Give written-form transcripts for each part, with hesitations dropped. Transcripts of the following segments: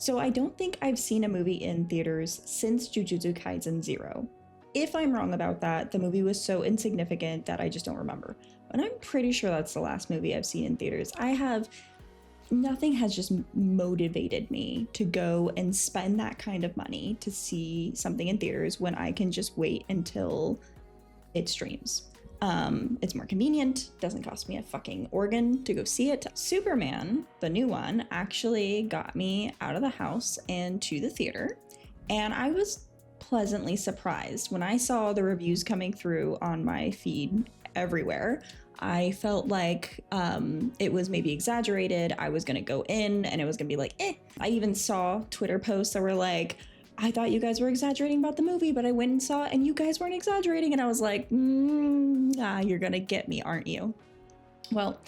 So I don't think I've seen a movie in theaters since Jujutsu Kaisen 0. If I'm wrong about that, the movie was so insignificant that I just don't remember. But I'm pretty sure that's the last movie I've seen in theaters. Nothing has just motivated me to go and spend that kind of money to see something in theaters when I can just wait until it streams. It's more convenient, doesn't cost me a fucking organ to go see it. Superman, the new one, actually got me out of the house and to the theater, and I was pleasantly surprised when I saw the reviews coming through on my feed everywhere. I felt like it was maybe exaggerated. I was gonna go in and it was gonna be like, eh. I even saw Twitter posts that were like, I thought you guys were exaggerating about the movie, but I went and saw it and you guys weren't exaggerating. And I was like, you're gonna get me, aren't you? Well,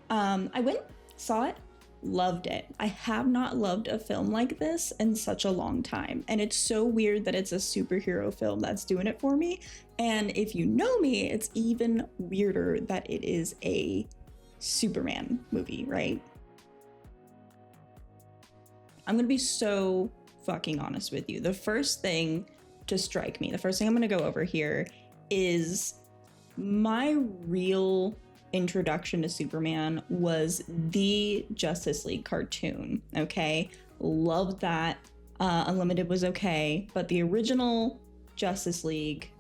I went, saw it, loved it. I have not loved a film like this in such a long time. And it's so weird that it's a superhero film that's doing it for me. And if you know me, it's even weirder that it is a Superman movie, right? I'm gonna be so fucking honest with you. The first thing to strike me, the first thing I'm gonna go over here is my real introduction to Superman was the Justice League cartoon, okay? Loved that. Unlimited was okay, but the original Justice League,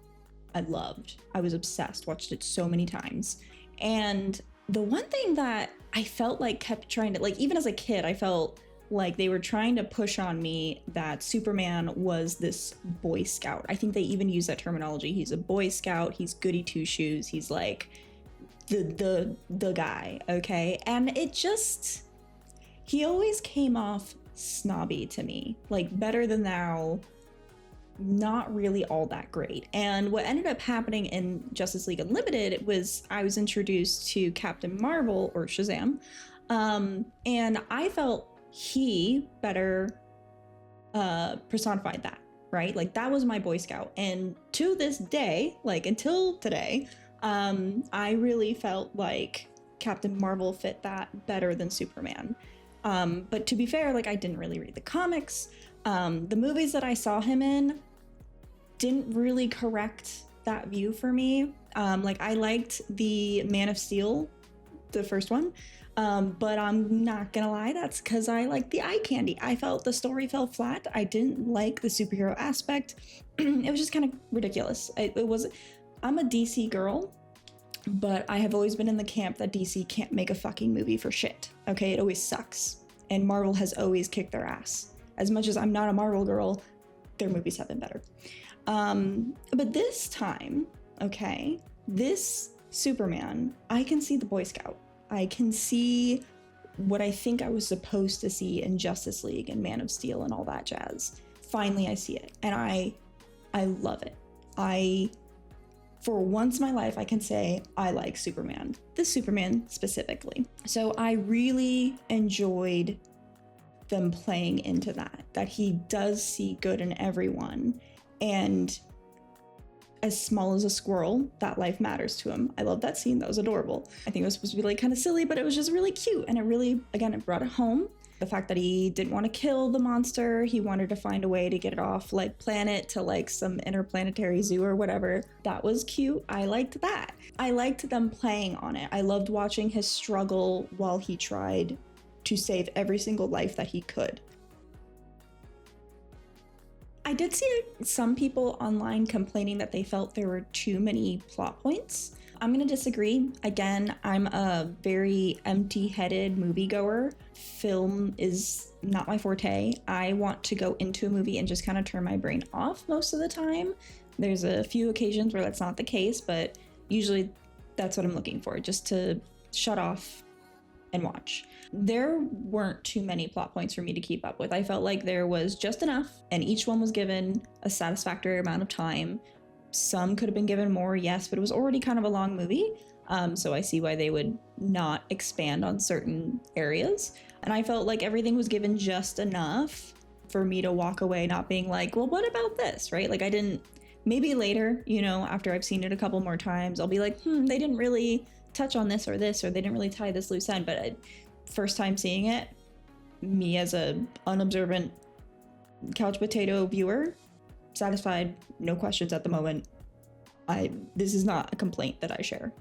I loved. I was obsessed, watched it so many times. And the one thing that I felt like kept trying to, like, even as a kid, I felt like they were trying to push on me that Superman was this Boy Scout. I think they even use that terminology. He's a Boy Scout, he's goody two shoes, he's like the guy, okay? And it just, he always came off snobby to me, like better than thou, not really all that great. And what ended up happening in Justice League Unlimited was I was introduced to Captain Marvel, or Shazam, and I felt he better personified that, right? Like that was my Boy Scout. And to this day, like until today, I really felt like Captain Marvel fit that better than Superman. But to be fair, like I didn't really read the comics. The movies that I saw him in didn't really correct that view for me. Like I liked the Man of Steel, the first one, but I'm not gonna lie, that's because I like the eye candy. I felt the story fell flat. I didn't like the superhero aspect. It was just kind of ridiculous. I'm a DC girl, but I have always been in the camp that DC can't make a fucking movie for shit, okay? It always sucks, and Marvel has always kicked their ass. As much as I'm not a Marvel girl, their movies have been better. But this time, okay, this Superman, I can see the Boy Scout. I can see what I think I was supposed to see in Justice League and Man of Steel and all that jazz. Finally, I see it, and I love it. For once in my life, I can say I like Superman, this Superman specifically. So I really enjoyed them playing into that he does see good in everyone, and as small as a squirrel, that life matters to him. I love that scene. That was adorable. I think it was supposed to be like kind of silly, but it was just really cute. And it really, again, it brought it home. The fact that he didn't want to kill the monster. He wanted to find a way to get it off like planet to like some interplanetary zoo or whatever. That was cute. I liked that. I liked them playing on it. I loved watching his struggle while he tried to save every single life that he could. I did see some people online complaining that they felt there were too many plot points. I'm gonna disagree. Again, I'm a very empty-headed moviegoer. Film is not my forte. I want to go into a movie and just kind of turn my brain off most of the time. There's a few occasions where that's not the case, but usually that's what I'm looking for, just to shut off and watch. There weren't too many plot points for me to keep up with. I felt like there was just enough, and each one was given a satisfactory amount of time. Some could have been given more, yes, but it was already kind of a long movie, so I see why they would not expand on certain areas. And I felt like everything was given just enough for me to walk away not being like, well, what about this, right? Like I didn't, maybe later, you know, after I've seen it a couple more times, I'll be like, they didn't really touch on this, or they didn't really tie this loose end. But first time seeing it, me as a unobservant couch potato viewer, satisfied, no questions at the moment. This is not a complaint that I share.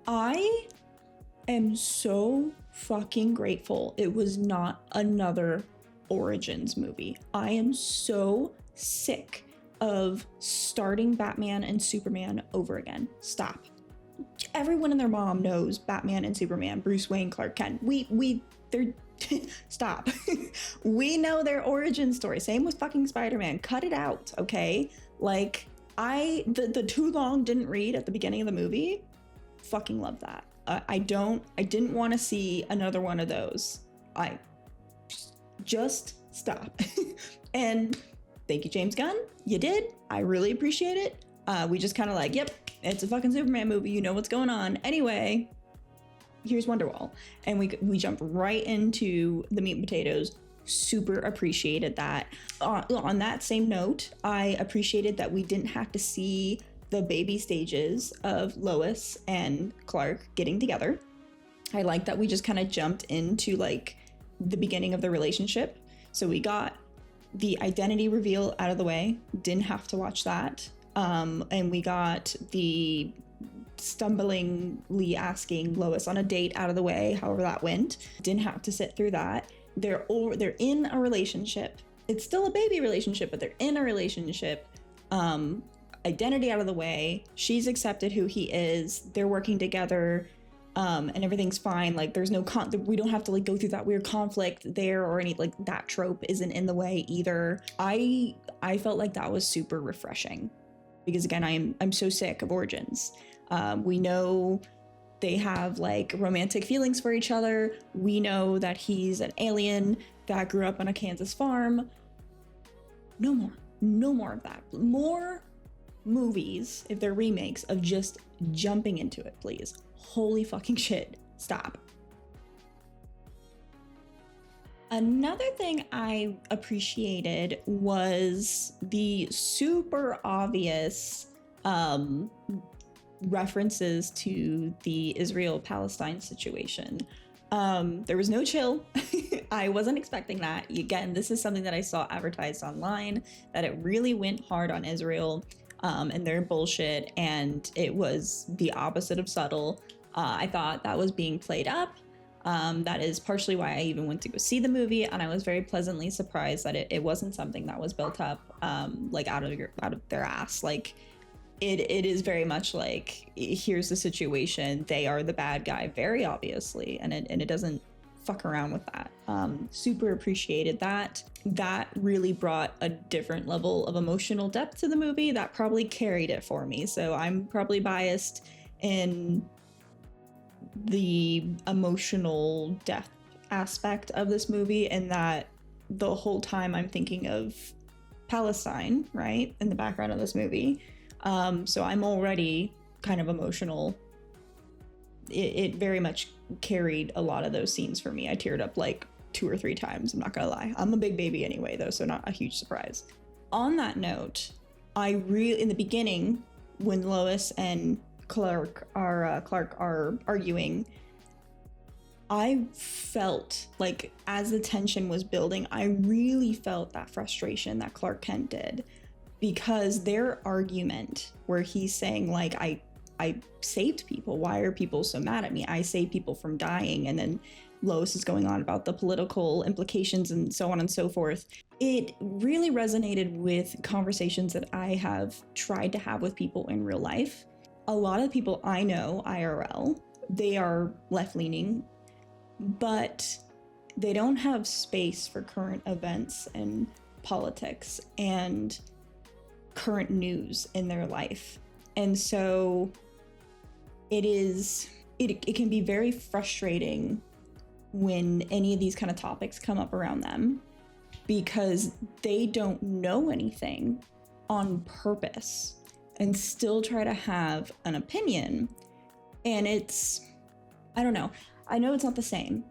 I am so fucking grateful it was not another Origins movie. I am so sick of starting Batman and Superman over again. Stop. Everyone and their mom knows Batman and Superman, Bruce Wayne, Clark Kent. They're stop. We know their origin story. Same with fucking Spider-Man. Cut it out, okay? Like, the too long didn't read at the beginning of the movie. Fucking love that. I didn't want to see another one of those. I just stop. And thank you, James Gunn. You did. I really appreciate it. We just kind of like, yep, it's a fucking Superman movie. You know what's going on. Anyway, here's Wonderwall. And we jump right into the meat and potatoes. Super appreciated that. On that same note, I appreciated that we didn't have to see the baby stages of Lois and Clark getting together. I like that we just kind of jumped into like the beginning of the relationship. So we got the identity reveal out of the way, didn't have to watch that. And we got the stumblingly asking Lois on a date out of the way, however that went. Didn't have to sit through that. They're in a relationship. It's still a baby relationship, but they're in a relationship. Identity out of the way. She's accepted who he is. They're working together, and everything's fine. Like there's no we don't have to like go through that weird conflict there or any like that trope isn't in the way either. I felt like that was super refreshing because again, I'm so sick of Origins. We know they have like romantic feelings for each other. We know that he's an alien that grew up on a Kansas farm. No more of that. More movies, if they're remakes, of just jumping into it, please. Holy fucking shit. Stop. Another thing I appreciated was the super obvious references to the Israel-Palestine situation. There was no chill. I wasn't expecting that. Again, this is something that I saw advertised online, that it really went hard on Israel and their bullshit, and it was the opposite of subtle. I thought that was being played up. That is partially why I even went to go see the movie, and I was very pleasantly surprised that it wasn't something that was built up like out of their ass. Like it is very much like, here's the situation, they are the bad guy, very obviously, and it doesn't fuck around with that. Super appreciated that. That really brought a different level of emotional depth to the movie that probably carried it for me. So I'm probably biased in the emotional depth aspect of this movie, and that the whole time I'm thinking of Palestine, right, in the background of this movie. So I'm already kind of emotional. It very much carried a lot of those scenes for me. I teared up like 2 or 3 times, I'm not gonna lie. I'm a big baby anyway though, so not a huge surprise. On that note, in the beginning, when Lois and Clark are arguing, I felt like as the tension was building, I really felt that frustration that Clark Kent did, because their argument where he's saying like, I saved people, why are people so mad at me? I saved people from dying. And then Lois is going on about the political implications and so on and so forth. It really resonated with conversations that I have tried to have with people in real life. A lot of people I know IRL, they are left-leaning, but they don't have space for current events and politics and current news in their life. And so it can be very frustrating when any of these kind of topics come up around them, because they don't know anything on purpose and still try to have an opinion. And I don't know. I know it's not the same,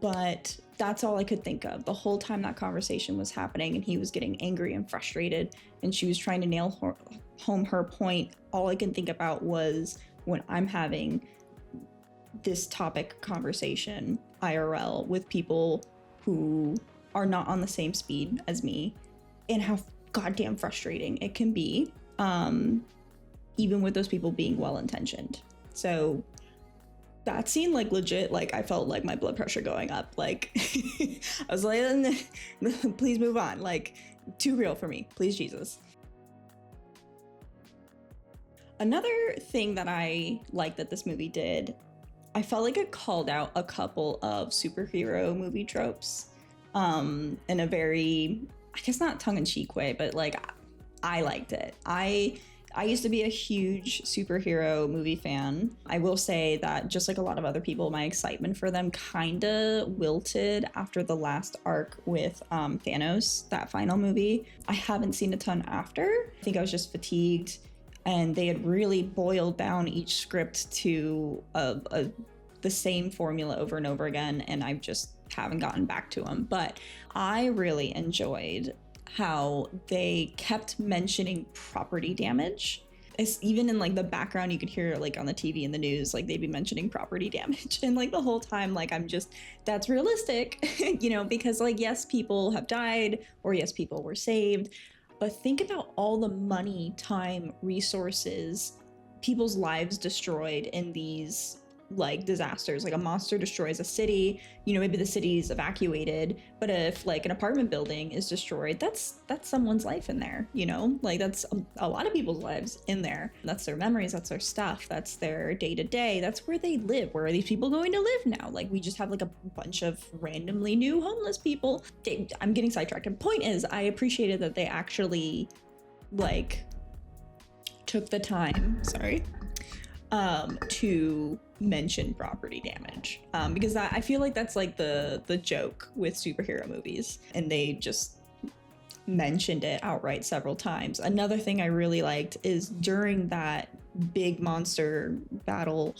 but that's all I could think of the whole time that conversation was happening, and he was getting angry and frustrated, and she was trying to nail home her point. All I can think about was when I'm having this topic conversation IRL with people who are not on the same speed as me, and how goddamn frustrating it can be, even with those people being well-intentioned. So that scene, like, legit, like, I felt like my blood pressure going up. Like, I was like, please move on. Like, too real for me. Please, Jesus. Another thing that I like that this movie did, I felt like it called out a couple of superhero movie tropes, in a very, I guess not tongue-in-cheek way, but like, I liked it. I used to be a huge superhero movie fan. I will say that, just like a lot of other people, my excitement for them kind of wilted after the last arc with Thanos, that final movie. I haven't seen a ton after. I think I was just fatigued, and they had really boiled down each script to the same formula over and over again, and I just haven't gotten back to them. But I really enjoyed how they kept mentioning property damage. It's even in like the background, you could hear like on the TV and the news, like they'd be mentioning property damage, and like the whole time, like, I'm just, that's realistic, you know, because like, yes, people have died, or yes, people were saved, but think about all the money, time, resources, people's lives destroyed in these like disasters. Like, a monster destroys a city, you know, maybe the city's evacuated, but if like an apartment building is destroyed, that's someone's life in there, you know, like that's a lot of people's lives in there. That's their memories, that's their stuff, that's their day-to-day, that's where they live. Where are these people going to live now? Like, we just have like a bunch of randomly new homeless people. I'm getting sidetracked. And point is, I appreciated that they actually like took the time, to mention property damage, because I feel like that's like the joke with superhero movies, and they just mentioned it outright several times. Another thing I really liked is during that big monster battle,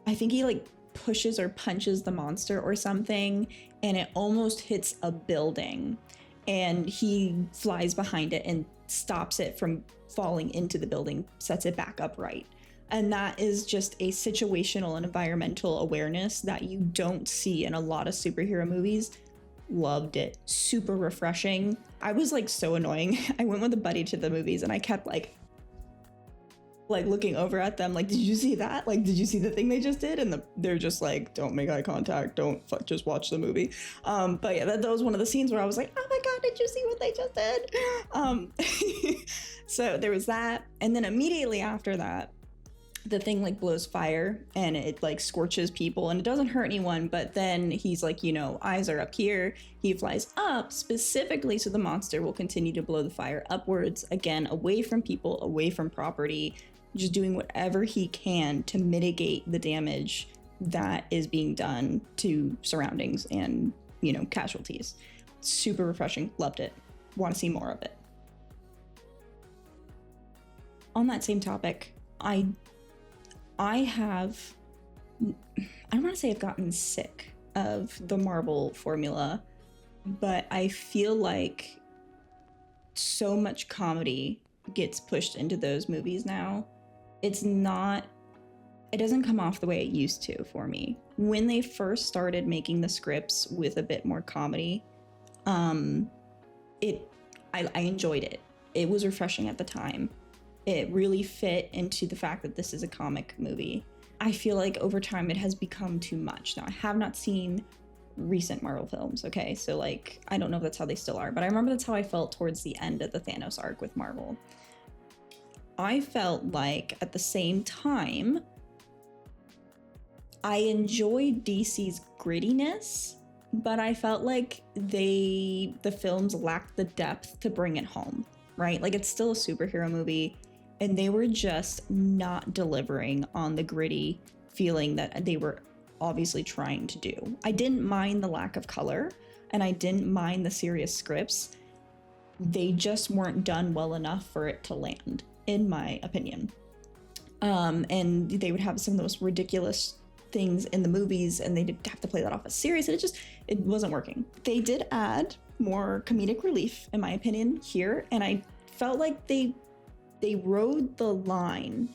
I think he like pushes or punches the monster or something, and it almost hits a building, and he flies behind it and stops it from falling into the building, sets it back upright. And that is just a situational and environmental awareness that you don't see in a lot of superhero movies. Loved it. Super refreshing. I was like so annoying. I went with a buddy to the movies, and I kept like looking over at them like, did you see that? Like, did you see the thing they just did? And they're just like, don't make eye contact, don't just watch the movie. But yeah, that was one of the scenes where I was like, oh my god, did you see what they just did? So there was that, and then immediately after that, the thing like blows fire and it like scorches people, and it doesn't hurt anyone, but then he's like, you know, eyes are up here. He flies up specifically so the monster will continue to blow the fire upwards, again, away from people, away from property, just doing whatever he can to mitigate the damage that is being done to surroundings and, you know, casualties. Super refreshing. Loved it. Want to see more of it. On that same topic, I don't want to say I've gotten sick of the Marvel formula, but I feel like so much comedy gets pushed into those movies now. It doesn't come off the way it used to for me. When they first started making the scripts with a bit more comedy, I enjoyed it. It was refreshing at the time. It really fit into the fact that this is a comic movie. I feel like over time it has become too much. Now, I have not seen recent Marvel films, okay? So like, I don't know if that's how they still are, but I remember that's how I felt towards the end of the Thanos arc with Marvel. I felt like at the same time, I enjoyed DC's grittiness, but I felt like the films lacked the depth to bring it home, right? Like, it's still a superhero movie, and they were just not delivering on the gritty feeling that they were obviously trying to do. I didn't mind the lack of color, and I didn't mind the serious scripts. They just weren't done well enough for it to land, in my opinion. And they would have some of those ridiculous things in the movies, and they'd have to play that off as serious, and it wasn't working. They did add more comedic relief, in my opinion, here, and I felt like they rode the line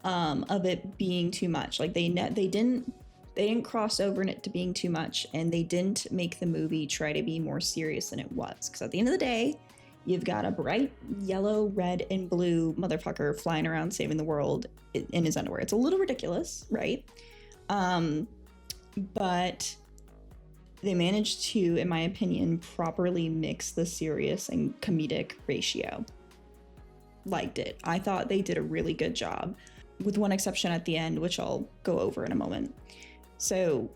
of it being too much. Like, they didn't They didn't cross over in it to being too much, and they didn't make the movie try to be more serious than it was. Because at the end of the day, you've got a bright yellow, red, and blue motherfucker flying around saving the world in his underwear. It's a little ridiculous, right? But they managed to, in my opinion, properly mix the serious and comedic ratio. Liked it. I thought they did a really good job, with one exception at the end, which I'll go over in a moment. So,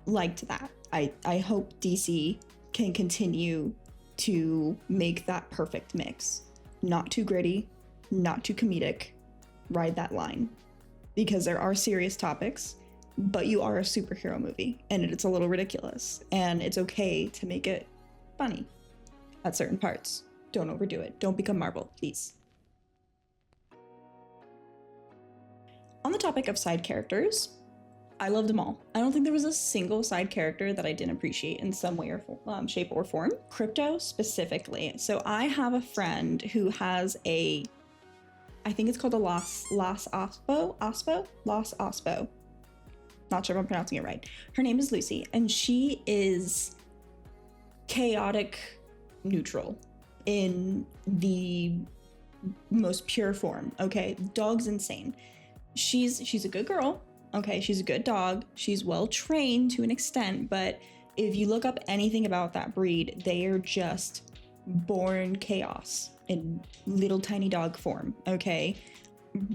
liked that. I hope DC can continue to make that perfect mix. Not too gritty, not too comedic. Ride that line. Because there are serious topics, but you are a superhero movie, and it's a little ridiculous, and it's okay to make it funny at certain parts. Don't overdo it. Don't become Marvel, please. On the topic of side characters, I loved them all. I don't think there was a single side character that I didn't appreciate in some way or shape or form. Krypto specifically. So I have a friend who has I think it's called a Los Ospo. Not sure if I'm pronouncing it right. Her name is Lucy, and she is chaotic neutral in the most pure form. Okay, dog's insane. She's a good girl. Okay, she's a good dog. She's well trained to an extent, but if you look up anything about that breed, they are just born chaos in little tiny dog form. Okay,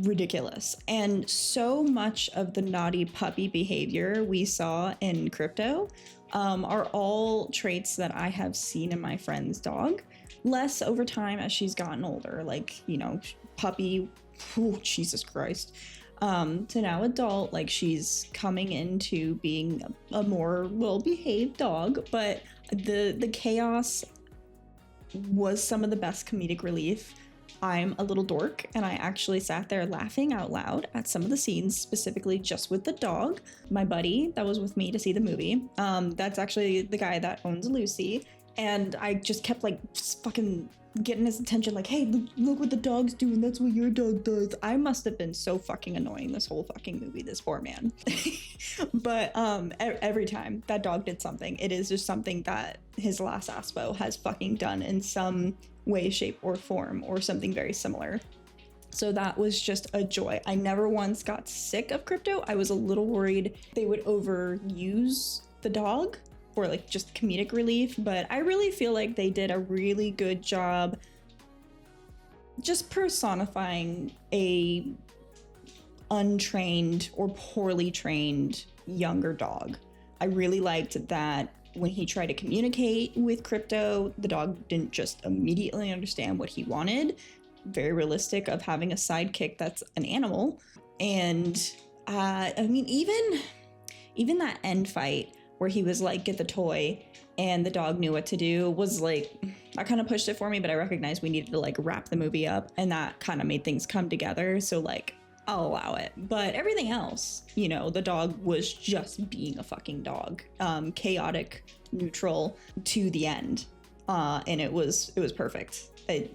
ridiculous. And so much of the naughty puppy behavior we saw in Krypto are all traits that I have seen in my friend's dog. Less over time as she's gotten older, like, you know, puppy, oh, Jesus Christ, to now adult, like she's coming into being a more well-behaved dog. But the chaos was some of the best comedic relief. I'm a little dork, and I actually sat there laughing out loud at some of the scenes, specifically just with the dog. My buddy that was with me to see the movie, that's actually the guy that owns Lucy, and I just kept like fucking getting his attention, like, hey, look what the dog's doing, that's what your dog does. I must have been so fucking annoying this whole fucking movie, this poor man. But every time that dog did something, it is just something that his Los Ospo has fucking done in some way, shape, or form, or something very similar. So that was just a joy. I never once got sick of Krypto. I was a little worried they would overuse the dog for like just comedic relief, but I really feel like they did a really good job just personifying a untrained or poorly trained younger dog. I really liked that when he tried to communicate with Krypto, the dog didn't just immediately understand what he wanted. Very realistic of having a sidekick that's an animal. And I mean, even that end fight where he was like, get the toy, and the dog knew what to do, was like, that kind of pushed it for me, but I recognized we needed to like wrap the movie up, and that kind of made things come together. So like, I'll allow it. But everything else, you know, the dog was just being a fucking dog, chaotic, neutral to the end, and it was perfect. The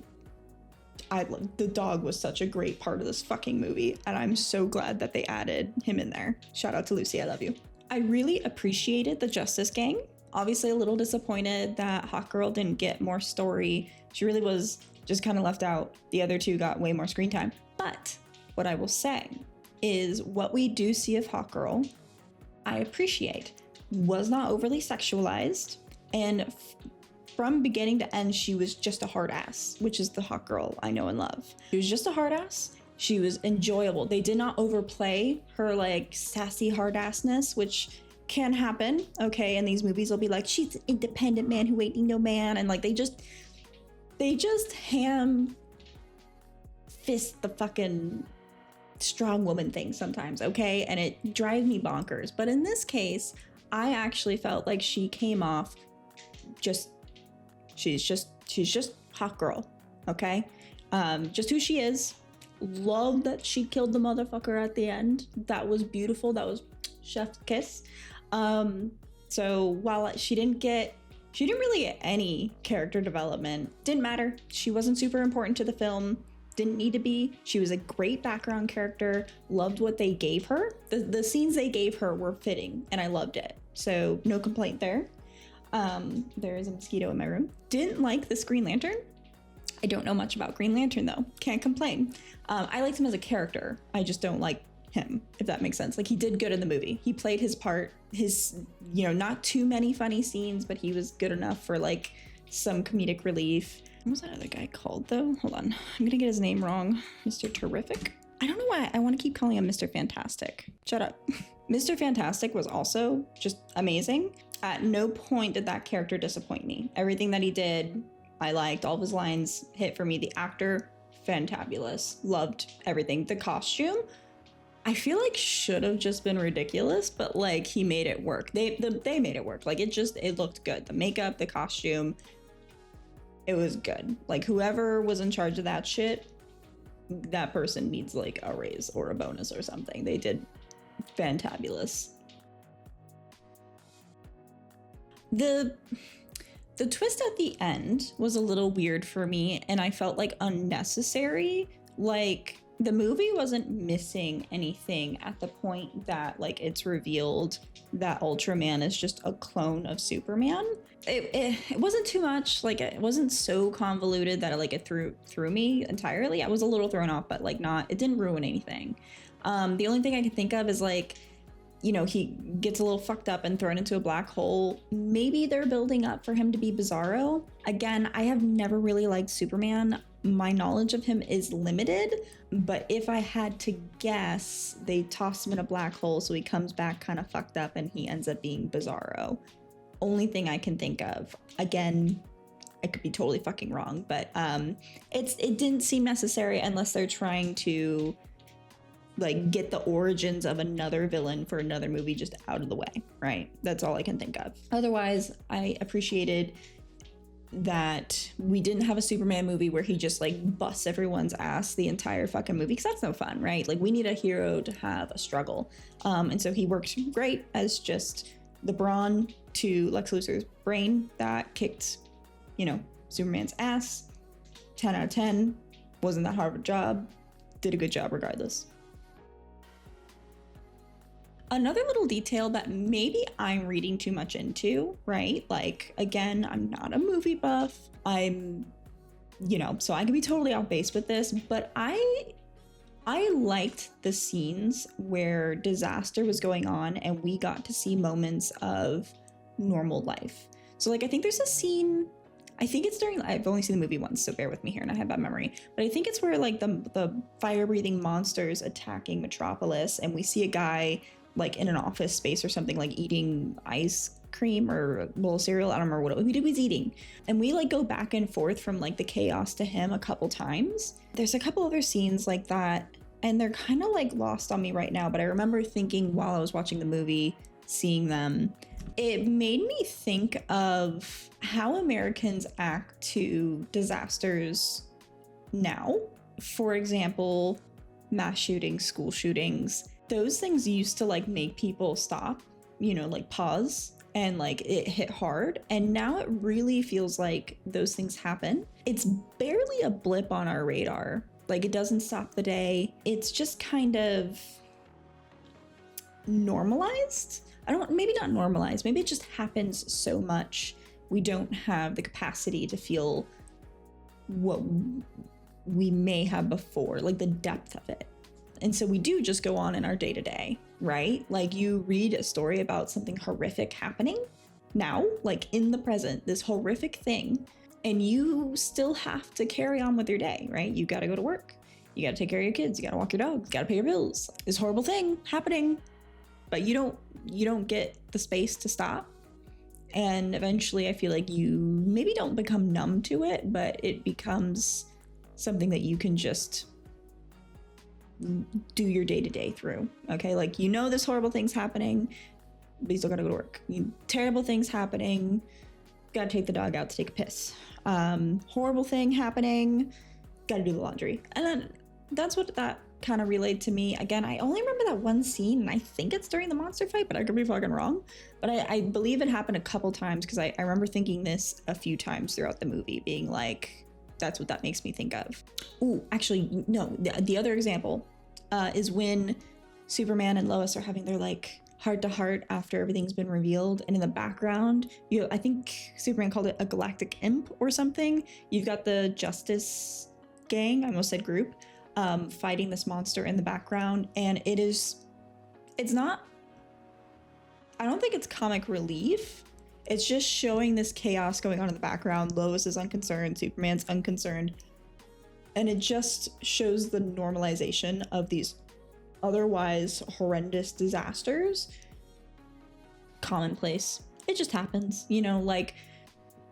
dog was such a great part of this fucking movie, and I'm so glad that they added him in there. Shout out to Lucy, I love you. I really appreciated the Justice Gang. Obviously a little disappointed that Hawkgirl didn't get more story. She really was just kind of left out. The other two got way more screen time. But what I will say is what we do see of Hawkgirl, I appreciate. Was not overly sexualized, and from beginning to end, she was just a hard ass, which is the Hawkgirl I know and love. She was just a hard ass. She was enjoyable. They did not overplay her like sassy hard assness, which can happen. Okay, and these movies will be like, she's an independent man who ain't need no man, and like they just ham fist the fucking strong woman thing sometimes, okay? And it drives me bonkers. But in this case, I actually felt like she came off she's just Hawkgirl, okay? Just who she is. Love that she killed the motherfucker at the end. That was beautiful. That was chef's kiss. So while she didn't really get any character development, didn't matter. She wasn't super important to the film. Didn't need to be. She was a great background character. Loved what they gave her. The scenes they gave her were fitting, and I loved it. So no complaint there. There is a mosquito in my room. Didn't like this Green Lantern. I don't know much about Green Lantern though. Can't complain. I liked him as a character. I just don't like him, if that makes sense. Like, he did good in the movie. He played his part. His, not too many funny scenes, but he was good enough for like some comedic relief. What was that other guy called though? Hold on. I'm gonna get his name wrong. Mr. Terrific? I don't know why I want to keep calling him Mr. Fantastic. Shut up. Mr. Fantastic was also just amazing. At no point did that character disappoint me. Everything that he did, I liked. All of his lines hit for me. The actor, fantabulous. Loved everything. The costume, I feel like should have just been ridiculous, but like he made it work. They made it work. Like it looked good. The makeup, the costume, it was good. Like whoever was in charge of that shit, that person needs like a raise or a bonus or something. They did fantabulous. The twist at the end was a little weird for me, and I felt like unnecessary. Like, the movie wasn't missing anything at the point that like it's revealed that Ultraman is just a clone of Superman. It wasn't too much. Like, it wasn't so convoluted that it threw me entirely. I was a little thrown off, but like it didn't ruin anything. The only thing I can think of is like, he gets a little fucked up and thrown into a black hole. Maybe they're building up for him to be Bizarro. Again, I have never really liked Superman. My knowledge of him is limited, but if I had to guess, they toss him in a black hole so he comes back kind of fucked up and he ends up being Bizarro. Only thing I can think of. Again, I could be totally fucking wrong, but it didn't seem necessary unless they're trying to like get the origins of another villain for another movie just out of the way, right? That's all I can think of. Otherwise, I appreciated that we didn't have a Superman movie where he just like busts everyone's ass the entire fucking movie, because that's no fun, right? Like, we need a hero to have a struggle. And so he worked great as just the brawn to Lex Luthor's brain that kicked, Superman's ass. 10 out of 10. Wasn't that hard of a job. Did a good job regardless. Another little detail that maybe I'm reading too much into, right? Like, again, I'm not a movie buff. I'm, so I could be totally off base with this, but I liked the scenes where disaster was going on and we got to see moments of normal life. So like, I think there's a scene, I think it's during, I've only seen the movie once, so bear with me here and I have bad memory, but I think it's where like the fire-breathing monsters attacking Metropolis, and we see a guy like in an office space or something, like eating ice cream or a bowl of cereal. I don't remember what he was eating. And we like go back and forth from like the chaos to him a couple times. There's a couple other scenes like that, and they're kind of like lost on me right now, but I remember thinking while I was watching the movie, seeing them, it made me think of how Americans act to disasters now. For example, mass shootings, school shootings. Those things used to like make people stop, like pause, and like it hit hard. And now it really feels like those things happen. It's barely a blip on our radar. Like, it doesn't stop the day. It's just kind of normalized. Maybe not normalized. Maybe it just happens so much. We don't have the capacity to feel what we may have before, like the depth of it. And so we do just go on in our day-to-day, right? Like, you read a story about something horrific happening now, like in the present, this horrific thing, and you still have to carry on with your day, right? You got to go to work. You got to take care of your kids. You got to walk your dog. You got to pay your bills. This horrible thing happening, but you don't get the space to stop. And eventually I feel like you maybe don't become numb to it, but it becomes something that you can just do your day-to-day through. Okay, like, this horrible thing's happening, but you still gotta go to work. Terrible things happening, gotta take the dog out to take a piss. Horrible thing happening, gotta do the laundry. And then that's what that kind of relayed to me. Again, I only remember that one scene, and I think it's during the monster fight, but I could be fucking wrong. But I believe it happened a couple times, because I remember thinking this a few times throughout the movie, being like, that's what that makes me think of. Ooh, actually, no, the other example is when Superman and Lois are having their like heart to heart after everything's been revealed, and in the background, I think Superman called it a galactic imp or something. You've got the Justice Gang, I almost said group, fighting this monster in the background, and it's not, I don't think it's comic relief. It's just showing this chaos going on in the background. Lois is unconcerned, Superman's unconcerned, and it just shows the normalization of these otherwise horrendous disasters. Commonplace. It just happens, you know, like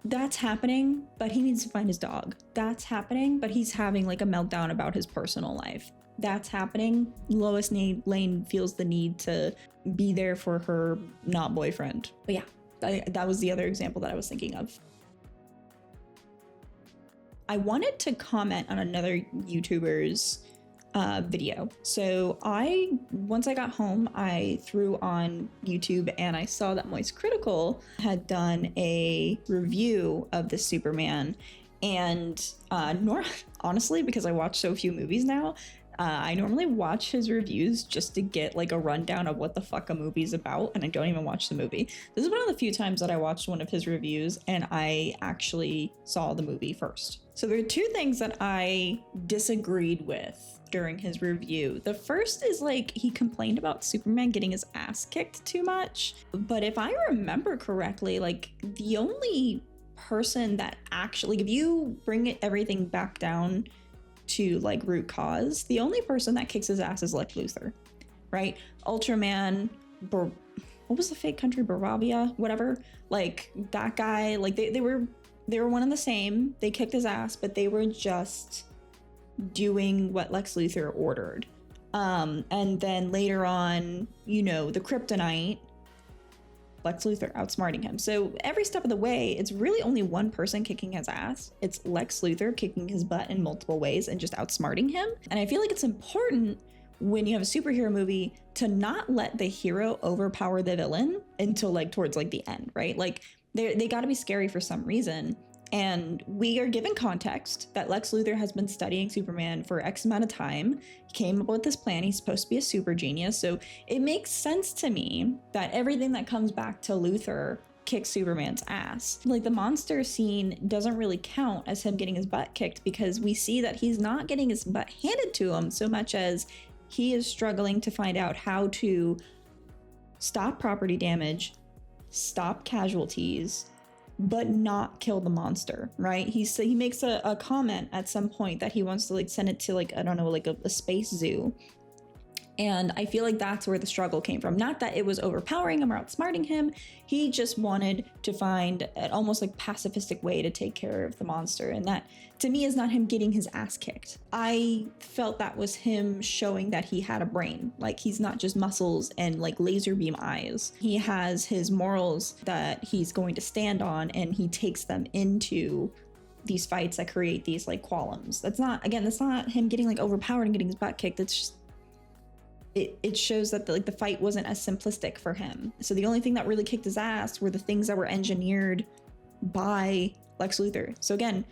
that's happening, but he needs to find his dog. That's happening, but he's having like a meltdown about his personal life. That's happening. Lois Lane feels the need to be there for her not boyfriend. But yeah, that was the other example that I was thinking of. I wanted to comment on another YouTuber's video. So once I got home, I threw on YouTube and I saw that Moist Critical had done a review of the Superman. And honestly, because I watch so few movies now, I normally watch his reviews just to get like a rundown of what the fuck a movie's about, and I don't even watch the movie. This is one of the few times that I watched one of his reviews and I actually saw the movie first. So there are two things that I disagreed with during his review. The first is like he complained about Superman getting his ass kicked too much. But if I remember correctly, like the only person that actually, if you bring everything back down to like root cause, the only person that kicks his ass is Lex Luthor, right? Ultraman, what was the fake country, Baravia, whatever, like that guy, like they were one and the same. They kicked his ass, but they were just doing what Lex Luthor ordered. And then later on, you know, the Kryptonite, Lex Luthor outsmarting him. So every step of the way, it's really only one person kicking his ass. It's Lex Luthor kicking his butt in multiple ways and just outsmarting him. And I feel like it's important when you have a superhero movie to not let the hero overpower the villain until like towards like the end, right? Like they got to be scary for some reason. And we are given context that Lex Luthor has been studying Superman for X amount of time. He came up with this plan. He's supposed to be a super genius. So it makes sense to me that everything that comes back to Luthor kicks Superman's ass. Like the monster scene doesn't really count as him getting his butt kicked, because we see that he's not getting his butt handed to him so much as he is struggling to find out how to stop property damage, stop casualties, but not kill the monster, right? He makes a comment at some point that he wants to like send it to like, I don't know, like a space zoo. And I feel like that's where the struggle came from. Not that it was overpowering him or outsmarting him. He just wanted to find an almost like pacifistic way to take care of the monster. And that to me is not him getting his ass kicked. I felt that was him showing that he had a brain. Like he's not just muscles and like laser beam eyes. He has his morals that he's going to stand on, and he takes them into these fights that create these like qualms. That's not him getting like overpowered and getting his butt kicked. It's just, it shows that the fight wasn't as simplistic for him. So the only thing that really kicked his ass were the things that were engineered by Lex Luthor. So again,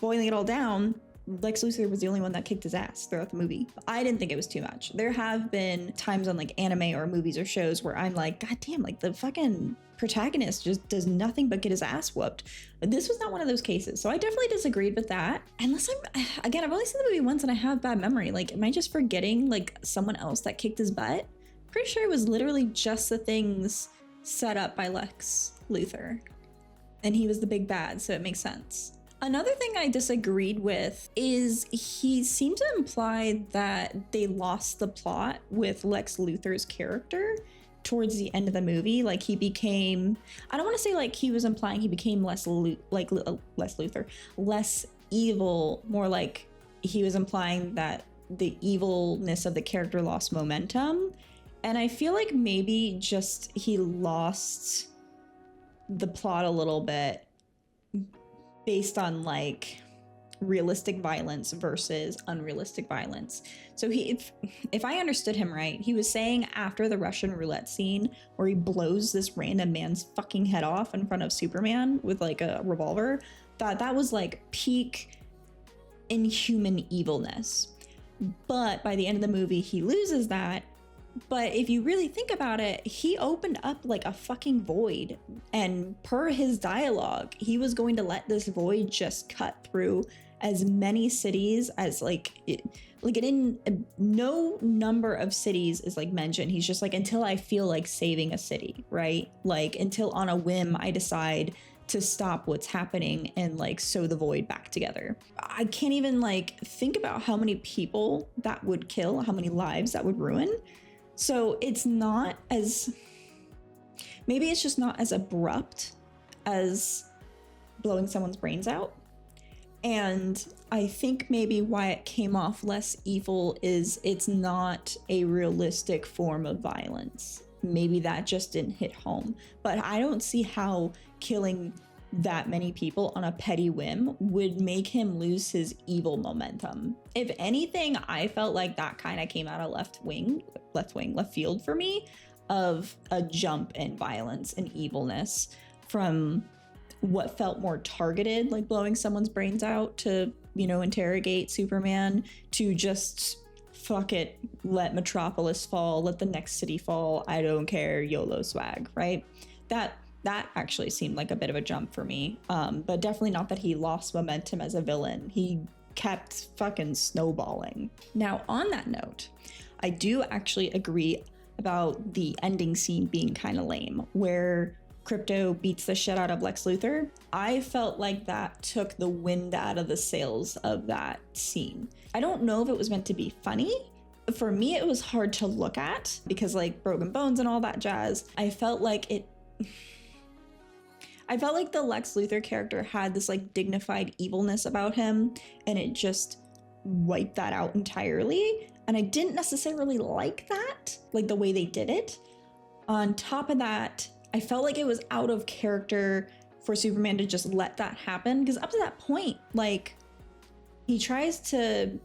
boiling it all down, Lex Luthor was the only one that kicked his ass throughout the movie. I didn't think it was too much. There have been times on like anime or movies or shows where I'm like, God damn, like the fucking protagonist just does nothing but get his ass whooped. But this was not one of those cases. So I definitely disagreed with that. Unless I've only seen the movie once and I have bad memory. Like, am I just forgetting like someone else that kicked his butt? Pretty sure it was literally just the things set up by Lex Luthor. And he was the big bad, so it makes sense. Another thing I disagreed with is he seemed to imply that they lost the plot with Lex Luthor's character towards the end of the movie. Like he became, I don't want to say like he was implying he became less Luthor, less evil, more like he was implying that the evilness of the character lost momentum. And I feel like maybe just he lost the plot a little bit based on like realistic violence versus unrealistic violence. So if I understood him right, he was saying after the Russian roulette scene where he blows this random man's fucking head off in front of Superman with like a revolver, that was like peak inhuman evilness. But by the end of the movie, he loses that. But if you really think about it, he opened up like a fucking void. And per his dialogue, he was going to let this void just cut through as many cities as no number of cities is like mentioned. He's just like, until I feel like saving a city, right? Like until on a whim I decide to stop what's happening and like sew the void back together. I can't even like think about how many people that would kill, how many lives that would ruin. So it's not as, maybe it's just not as abrupt as blowing someone's brains out. And I think maybe why it came off less evil is it's not a realistic form of violence. Maybe that just didn't hit home. But I don't see how killing that many people on a petty whim would make him lose his evil momentum. If anything, I felt like that kind of came out of left field for me, of a jump in violence and evilness from what felt more targeted, like blowing someone's brains out to, you know, interrogate Superman, to just fuck it, let Metropolis fall, let the next city fall, I don't care, YOLO swag, right? That actually seemed like a bit of a jump for me, but definitely not that he lost momentum as a villain. He kept fucking snowballing. Now, on that note, I do actually agree about the ending scene being kind of lame, where Krypto beats the shit out of Lex Luthor. I felt like that took the wind out of the sails of that scene. I don't know if it was meant to be funny. For me, it was hard to look at because like broken bones and all that jazz. I felt like the Lex Luthor character had this like dignified evilness about him, and it just wiped that out entirely. And I didn't necessarily like that, like the way they did it. On top of that, I felt like it was out of character for Superman to just let that happen, because up to that point, like, he tries to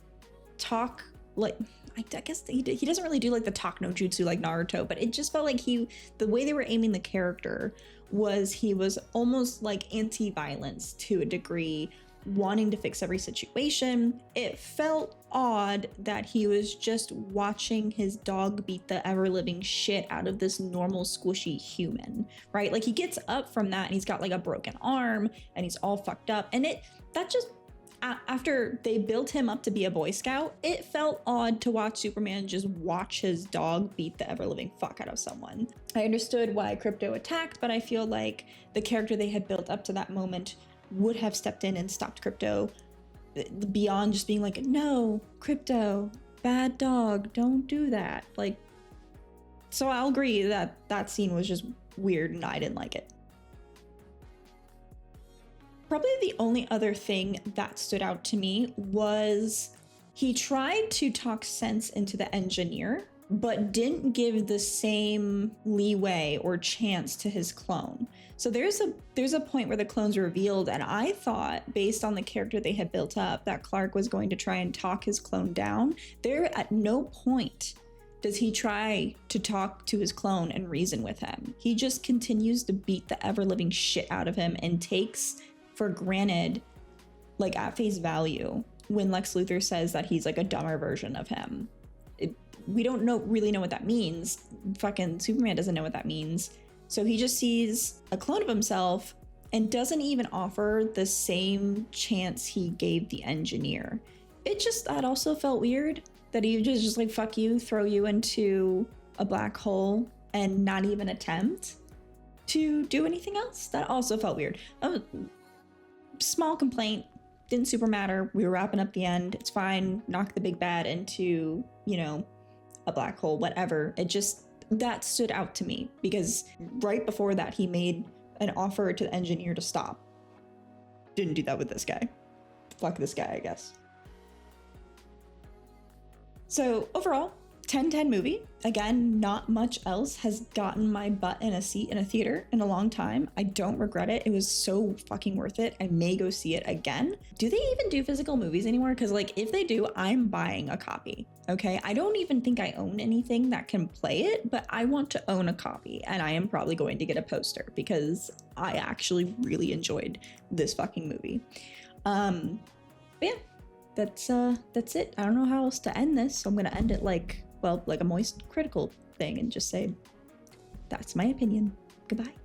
talk, like, I guess he doesn't really do like the talk no jutsu like Naruto, but it just felt like the way they were aiming the character was he was almost like anti-violence to a degree, wanting to fix every situation. It felt odd that he was just watching his dog beat the ever-living shit out of this normal squishy human, right? Like, he gets up from that and he's got like a broken arm and he's all fucked up, and after they built him up to be a Boy Scout, it felt odd to watch Superman just watch his dog beat the ever-living fuck out of someone. I understood why Krypto attacked, but I feel like the character they had built up to that moment would have stepped in and stopped Krypto, beyond just being like, no, Krypto, bad dog, don't do that. Like, so I'll agree that that scene was just weird and I didn't like it. Probably the only other thing that stood out to me was he tried to talk sense into the engineer, but didn't give the same leeway or chance to his clone. So there's a point where the clone's revealed, and I thought, based on the character they had built up, that Clark was going to try and talk his clone down. There, at no point does he try to talk to his clone and reason with him. He just continues to beat the ever-living shit out of him and takes for granted, like at face value, when Lex Luthor says that he's like a dumber version of him. We don't really know what that means. Fucking Superman doesn't know what that means. So he just sees a clone of himself and doesn't even offer the same chance he gave the engineer. That also felt weird, that he just like, fuck you, throw you into a black hole and not even attempt to do anything else. That also felt weird. Small complaint, didn't super matter. We were wrapping up the end. It's fine. Knock the big bad into, a black hole, whatever. That stood out to me because right before that, he made an offer to the engineer to stop. Didn't do that with this guy. Fuck this guy, I guess. So overall, 10/10 movie. Again, not much else has gotten my butt in a seat in a theater in a long time. I don't regret it. It was so fucking worth it. I may go see it again. Do they even do physical movies anymore? Because like, if they do, I'm buying a copy. Okay, I don't even think I own anything that can play it, but I want to own a copy, and I am probably going to get a poster because I actually really enjoyed this fucking movie. But yeah, that's it. I don't know how else to end this, so I'm gonna end it like, well, like a moist critical thing and just say, that's my opinion. Goodbye.